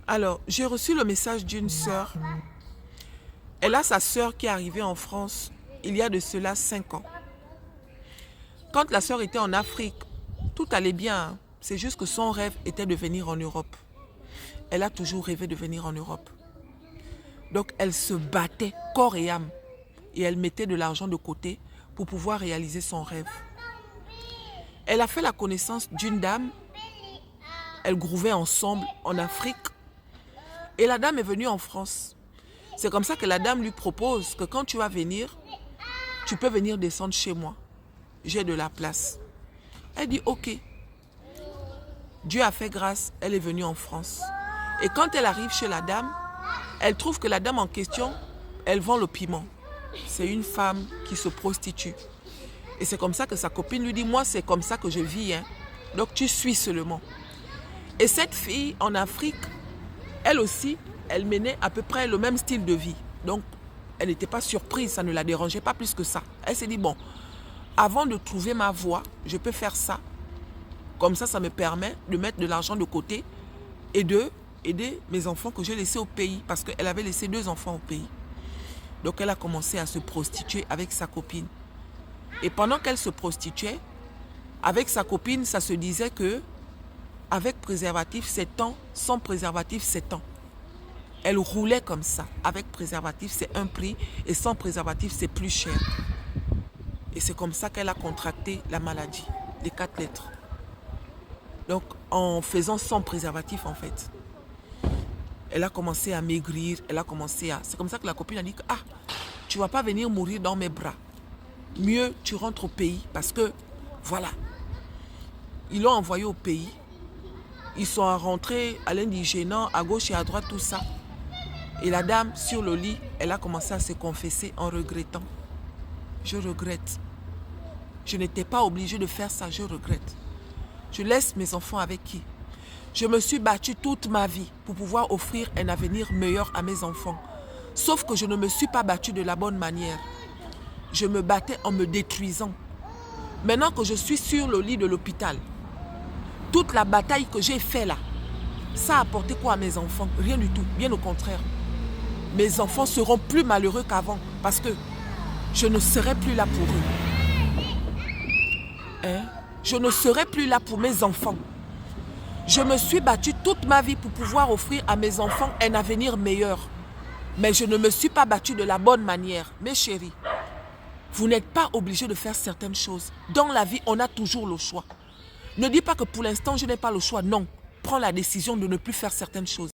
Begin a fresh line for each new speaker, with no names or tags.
Alors, j'ai reçu le message d'une sœur. Elle a sa sœur qui est arrivée en France il y a de cela 5 ans. Quand la sœur était en Afrique, tout allait bien. C'est juste que son rêve était de venir en Europe. Elle a toujours rêvé de venir en Europe. Donc, elle se battait corps et âme. Et elle mettait de l'argent de côté pour pouvoir réaliser son rêve. Elle a fait la connaissance d'une dame. Elles grouvaient ensemble en Afrique. Et la dame est venue en France. C'est comme ça que la dame lui propose que quand tu vas venir, tu peux venir descendre chez moi. J'ai de la place. Elle dit ok. Dieu a fait grâce, elle est venue en France. Et quand elle arrive chez la dame, elle trouve que la dame en question, elle vend le piment. C'est une femme qui se prostitue. Et c'est comme ça que sa copine lui dit, moi c'est comme ça que je vis. Hein. Donc tu suis seulement. Et cette fille en Afrique, elle aussi, elle menait à peu près le même style de vie. Donc elle n'était pas surprise, ça ne la dérangeait pas plus que ça. Elle s'est dit, bon, avant de trouver ma voie, je peux faire ça. Comme ça me permet de mettre de l'argent de côté et de aider mes enfants que j'ai laissés au pays. Parce qu'elle avait laissé 2 enfants au pays. Donc elle a commencé à se prostituer avec sa copine. Et pendant qu'elle se prostituait, avec sa copine, ça se disait que avec préservatif, c'est temps, sans préservatif, c'est temps. Elle roulait comme ça. Avec préservatif, c'est un prix et sans préservatif, c'est plus cher. Et c'est comme ça qu'elle a contracté la maladie, les 4 lettres. Donc, en faisant sans préservatif, en fait. Elle a commencé à maigrir, elle a commencé à... C'est comme ça que la copine a dit que, ah, tu ne vas pas venir mourir dans mes bras. Mieux, tu rentres au pays parce que, voilà. Ils l'ont envoyé au pays. Ils sont rentrés à l'indigénant, à gauche et à droite, tout ça. Et la dame, sur le lit, elle a commencé à se confesser en regrettant. Je regrette. Je n'étais pas obligée de faire ça, je regrette. Je laisse mes enfants avec qui? Je me suis battue toute ma vie pour pouvoir offrir un avenir meilleur à mes enfants. Sauf que je ne me suis pas battue de la bonne manière. Je me battais en me détruisant. Maintenant que je suis sur le lit de l'hôpital, toute la bataille que j'ai faite là, ça a apporté quoi à mes enfants? Rien du tout, bien au contraire. Mes enfants seront plus malheureux qu'avant parce que je ne serai plus là pour eux. Hein? Je ne serai plus là pour mes enfants. Je me suis battue toute ma vie pour pouvoir offrir à mes enfants un avenir meilleur. Mais je ne me suis pas battue de la bonne manière. Mes chéris, vous n'êtes pas obligés de faire certaines choses. Dans la vie, on a toujours le choix. Ne dis pas que pour l'instant, je n'ai pas le choix. Non, prends la décision de ne plus faire certaines choses.